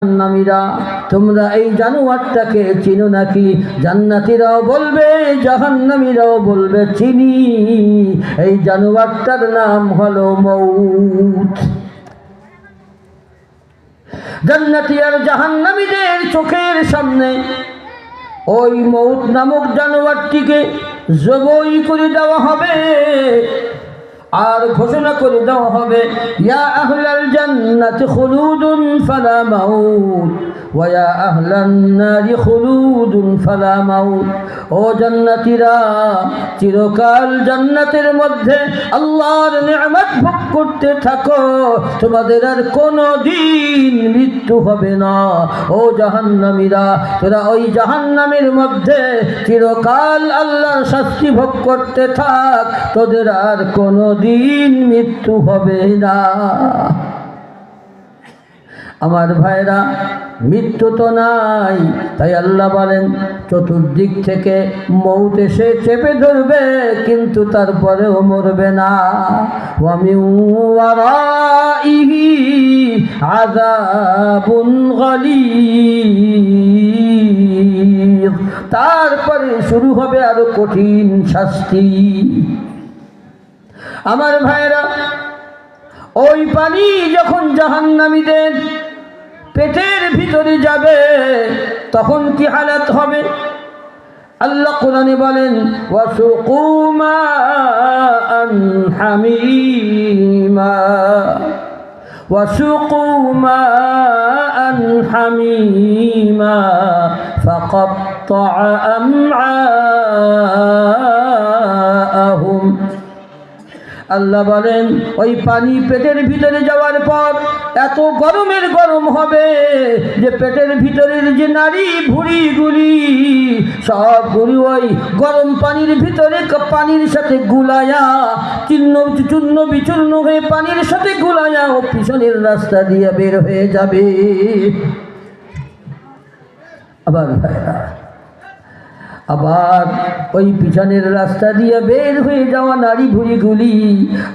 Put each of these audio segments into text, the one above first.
জাহান্নামীরা তোমরা এই জানোয়ারটাকে চিনো নাকি? জান্নাতীরাও বলবে, জাহান্নামীরাও বলবে চিনি। এই জানোয়ারটার নাম হলো মউত। জান্নাতী আর জাহান্নামীদের চোখের সামনে ওই মউত নামক জানোয়ারটিকে জবাই করে দেওয়া হবে আর ঘোষণা করে দেওয়া হবে, ইয়া আহলাল জান্নাতি খুলুদুন ফালা মাউত ওয়া ইয়া আহলান নারি খুলুদুন ফালা মাউত। ও জান্নাতীরা, চিরকাল জান্নাতের মধ্যে আল্লাহর নিয়ামত ভোগ করতে থাকো, তোমাদের আর কোনো দিন মৃত্যু হবে না। ও জাহান্নামীরা, তোরা ওই জাহান্নামের মধ্যে চিরকাল আল্লাহর শাস্তি ভোগ করতে থাক, তোদের আর কোনো দিন মৃত্যু হবে না। আমার ভাইরা, মৃত্যু তো নাই, তাই আল্লাহ বলেন চতুর্দিক থেকে মউত এসে চেপে ধরবে, কিন্তু তারপরেও মরবে না। ওয়া মিন ওয়ারাইহি আযাবুন গালিয, তারপরে শুরু হবে আরো কঠিন শাস্তি। আমার ভাইরা, ওই পানি যখন জাহান্নামীদের পেটের ভিতরে যাবে তখন কি হালাত হবে? আল্লাহ কোরআনে বলেন, ওয়াসুকু মাআন হামীমা ওয়াসুকু মাআন হামীমা ফাকাত্তাআ আমআআহুম। আল্লাহ বলেন, ওই পানি পেটের ভিতরে যাওয়ার পর এত গরমের গরম হবে যে পেটের ভিতরের যে নারী ভুঁড়িগুলি সবগুলি ওই গরম পানির ভিতরে পানির সাথে গুলায়া চূর্ণ বিচূর্ণ হয়ে পানির সাথে গুলায়া ও পিছনের রাস্তা দিয়ে বের হয়ে যাবে। আবার ওই পিছনের রাস্তা দিয়ে বের হয়ে যাওয়া নারী ভুঁড়িগুলি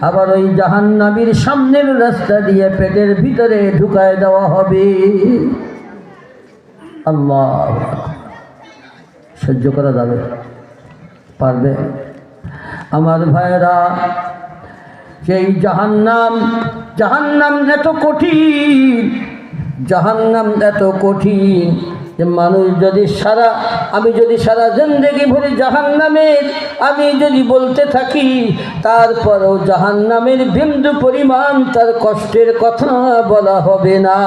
আবার ওই জাহান্নামীর সামনের রাস্তা দিয়ে পেটের ভিতরে ঢুকায় দেওয়া হবে। আল্লাহ, সহ্য করা যাবে? পারবে? আমার ভাইরা, সেই জাহান্নাম এত কঠিন, জাহান্নাম এত কঠিন যে মানুষ যদি আমি যদি সারা জিন্দেগি ভরে জাহান্নামের আমি যদি বলতে থাকি, তারপরেও জাহান্নামের বিন্দু পরিমাণ তার কষ্টের কথা বলা হবে না।